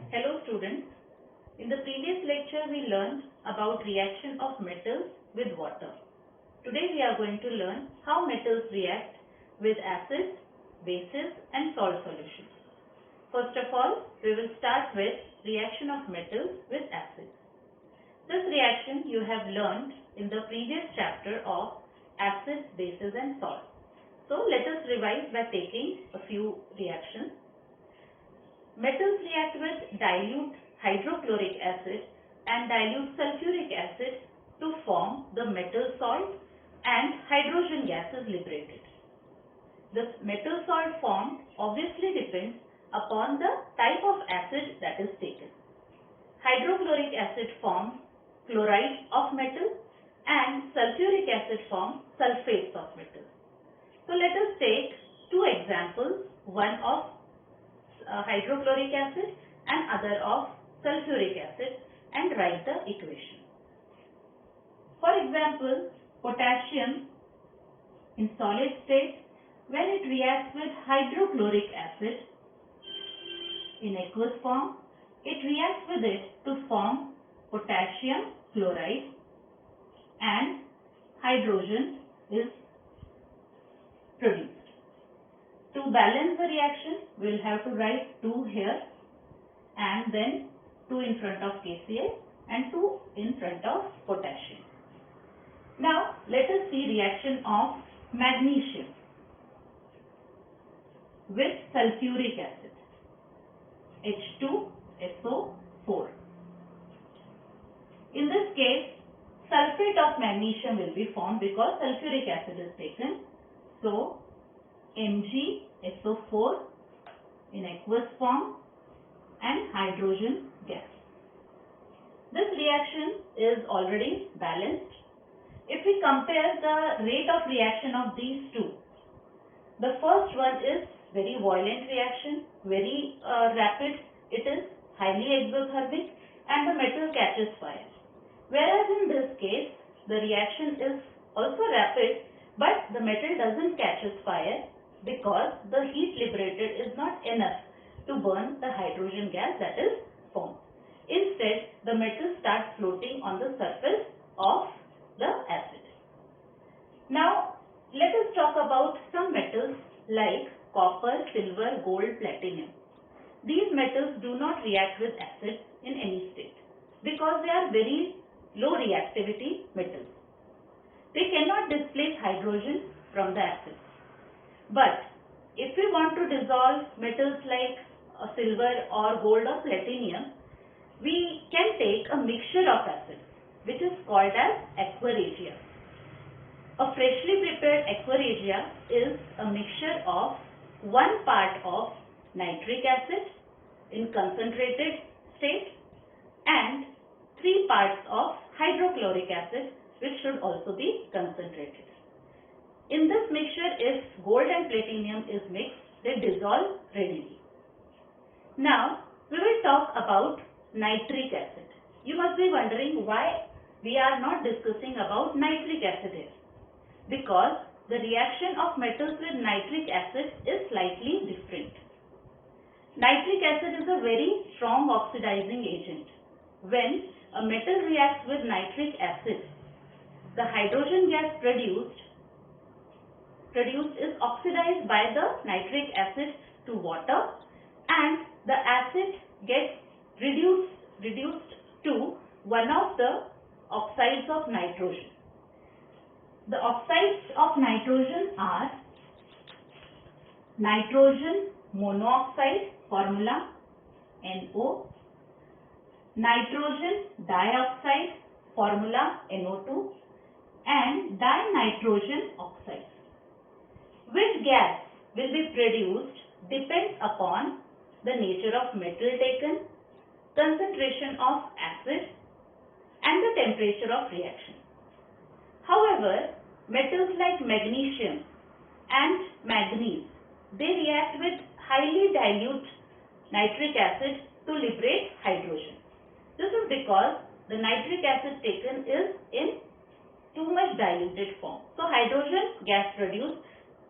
Hello students. In the previous lecture we learned about reaction of metals with water. Today we are going to learn how metals react with acids, bases and salt solutions. First of all, we will start with reaction of metals with acids. This reaction you have learned in the previous chapter of acids, bases and salt. So let us revise by taking a few reactions. Metals react with dilute hydrochloric acid and dilute sulfuric acid to form the metal salt and hydrogen gas is liberated. The metal salt formed obviously depends upon the type of acid that is taken. Hydrochloric acid forms chloride of metal and sulfuric acid forms sulfates of metal. So let us take two examples, one of hydrochloric acid and other of sulfuric acid, and write the equation. For example, potassium in solid state, when it reacts with hydrochloric acid in aqueous form, it reacts with it to form potassium chloride and hydrogen is produced. To balance the reaction, we will have to write 2 here and then 2 in front of Cbse and 2 in front of potassium. Now, let us see reaction of magnesium with sulfuric acid, H2SO4. In this case, sulfate of magnesium will be formed because sulfuric acid is taken. So, MgSO4 in aqueous form and hydrogen gas. This reaction is already balanced. If we compare the rate of reaction of these two, the first one is very violent reaction, very rapid, it is highly exothermic and the metal catches fire. Whereas in this case, the reaction is also rapid but the metal doesn't catch fire because the heat liberated is not enough to burn the hydrogen gas that is formed. Instead, the metal starts floating on the surface of the acid. Now, let us talk about some metals like copper, silver, gold, platinum. These metals do not react with acids in any state because they are very low reactivity metals. They cannot displace hydrogen from the acid. But if we want to dissolve metals like silver or gold or platinum, we can take a mixture of acids which is called as aqua regia. A freshly prepared aqua regia is a mixture of 1 part of nitric acid in concentrated state and 3 parts of hydrochloric acid which should also be concentrated. In this mixture, if gold and platinum is mixed, they dissolve readily. Now, we will talk about nitric acid. You must be wondering why we are not discussing about nitric acid here. Because the reaction of metals with nitric acid is slightly different. Nitric acid is a very strong oxidizing agent. When a metal reacts with nitric acid, the hydrogen gas produced is oxidized by the nitric acid to water and the acid gets reduced to one of the oxides of nitrogen. The oxides of nitrogen are nitrogen monoxide, formula NO, nitrogen dioxide, formula NO2, and dinitrogen oxide. Which gas will be produced depends upon the nature of metal taken, concentration of acid, and the temperature of reaction. However, metals like magnesium and manganese, they react with highly dilute nitric acid to liberate hydrogen. This is because the nitric acid taken is in too much diluted form. So, hydrogen gas produced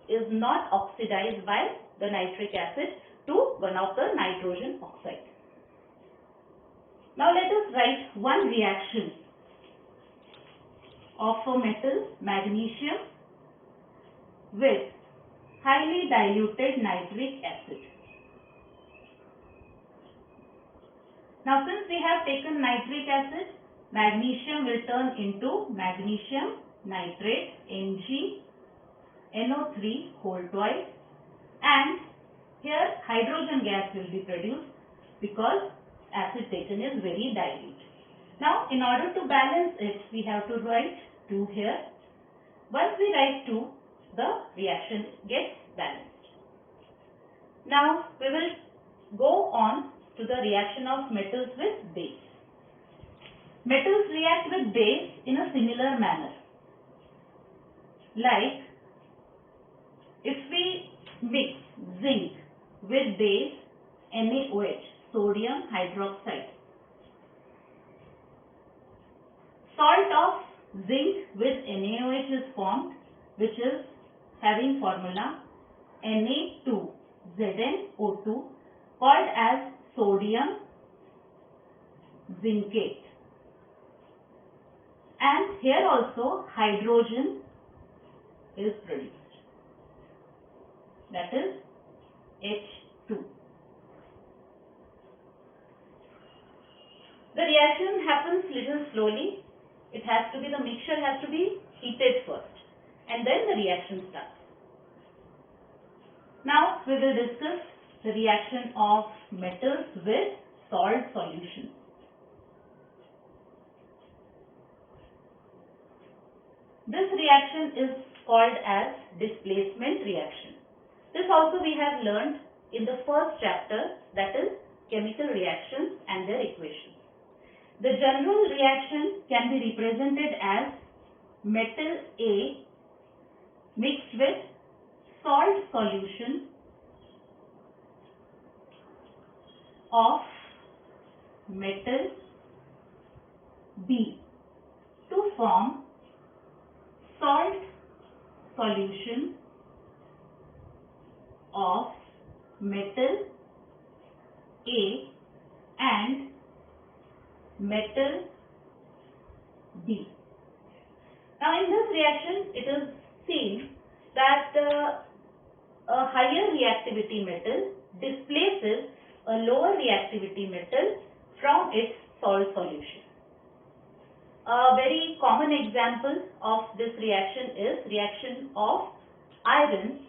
is not oxidized by the nitric acid to one of the nitrogen oxide. Now let us write one reaction of a metal magnesium with highly diluted nitric acid. Now since we have taken nitric acid, magnesium will turn into magnesium nitrate, Mg, NO3 whole twice, and here hydrogen gas will be produced because acid taken is very dilute. Now in order to balance it, we have to write 2 here. Once we write 2, the reaction gets balanced. Now we will go on to the reaction of metals with base. Metals react with base in a similar manner. Like if we mix zinc with base NaOH, sodium hydroxide, salt of zinc with NaOH is formed, which is having formula Na2ZnO2, called as sodium zincate. And here also hydrogen is produced, that is H2. The reaction happens little slowly. The mixture has to be heated first, and then the reaction starts. Now we will discuss the reaction of metals with salt solution. This reaction is called as displacement reaction. This also we have learned in the first chapter, that is chemical reactions and their equations. The general reaction can be represented as metal A mixed with salt solution of metal B to form salt solution of metal A and metal B. Now in this reaction it is seen that a higher reactivity metal displaces a lower reactivity metal from its salt solution. A very common example of this reaction is reaction of iron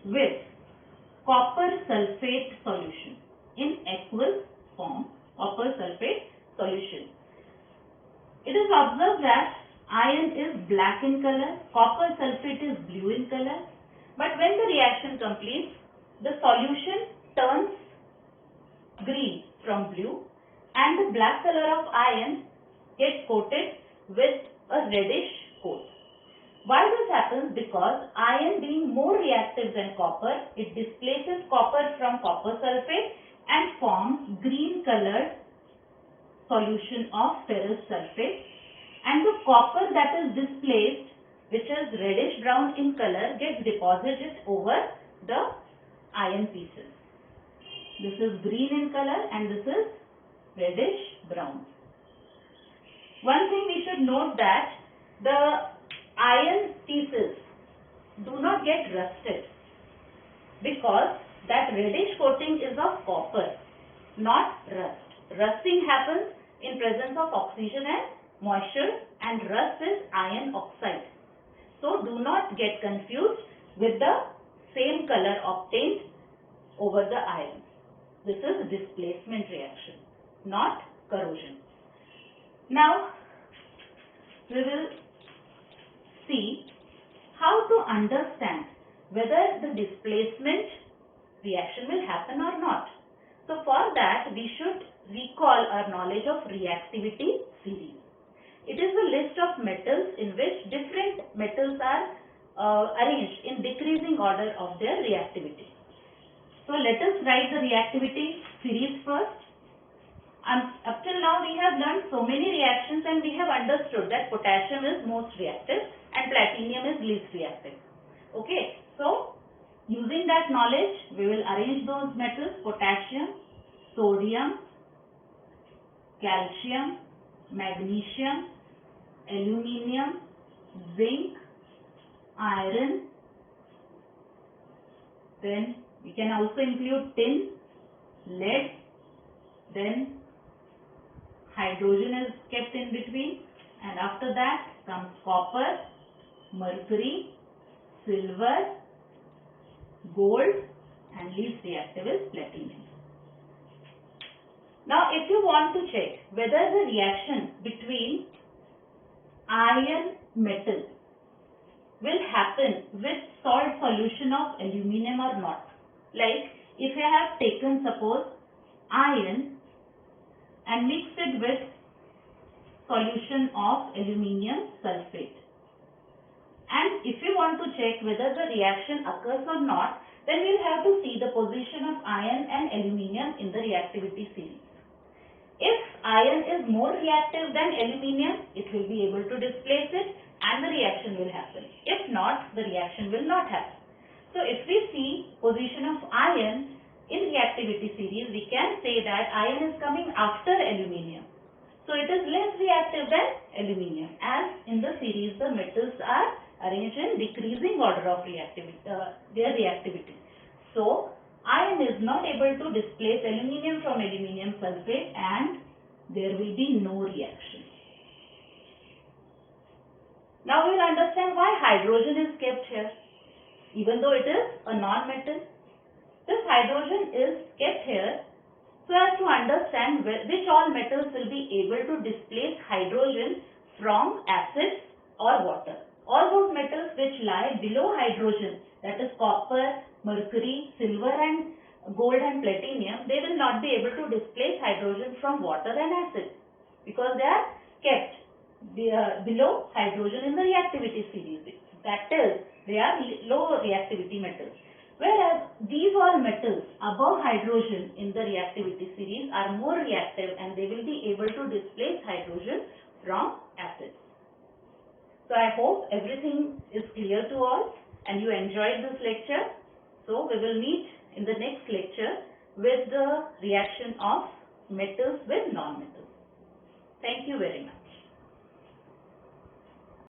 with copper sulfate solution in aqueous form, copper sulfate solution. It is observed that iron is black in color, copper sulfate is blue in color, but when the reaction completes, the solution turns green from blue and the black color of iron gets coated with a reddish coat. Why this happens? Because iron being more reactive than copper, it displaces copper from copper sulfate and forms green colored solution of ferrous sulfate, and the copper that is displaced, which is reddish brown in color, gets deposited over the iron pieces. This is green in color and this is reddish brown. One thing we should note that the iron pieces do not get rusted because that reddish coating is of copper, not rust. Rusting happens in presence of oxygen and moisture, and rust is iron oxide. So do not get confused with the same color obtained over the iron. This is displacement reaction, not corrosion. Now we will see how to understand whether the displacement reaction will happen or not. So for that we should recall our knowledge of reactivity series. It is a list of metals in which different metals are arranged in decreasing order of their reactivity. So let us write the reactivity series first. Up till now we have learned so many reactions and we have understood that potassium is most reactive and platinum is least reactive. Okay, so using that knowledge we will arrange those metals: potassium, sodium, calcium, magnesium, aluminium, zinc, iron. Then we can also include tin, lead, then hydrogen is kept in between, and after that comes copper, mercury, silver, gold, and least reactive is platinum. Now if you want to check whether the reaction between iron metal will happen with salt solution of aluminum or not, like if I have taken suppose iron and mixed it with solution of aluminium sulfate, and if you want to check whether the reaction occurs or not, then we'll have to see the position of iron and aluminium in the reactivity series. If iron is more reactive than aluminium, it will be able to displace it and the reaction will happen. If not, the reaction will not happen. So if we see position of iron in reactivity series, we can say that iron is coming after aluminium. So it is less reactive than aluminium, as in the series the metals are arranged in decreasing order of reactivity, their reactivity. So iron is not able to displace aluminium from aluminium sulfate and there will be no reaction. Now we will understand why hydrogen is kept here. Even though it is a non-metal, this hydrogen is kept here so as to understand which all metals will be able to displace hydrogen from acids or water. All those metals which lie below hydrogen, that is copper, mercury, silver and gold and platinum, they will not be able to displace hydrogen from water and acid because they are kept below hydrogen in the reactivity series. That is, they are low reactivity metals. Whereas these all metals above hydrogen in the reactivity series are more reactive and they will be able to displace hydrogen from acids. So I hope everything is clear to all and you enjoyed this lecture. So we will meet in the next lecture with the reaction of metals with non-metals. Thank you very much.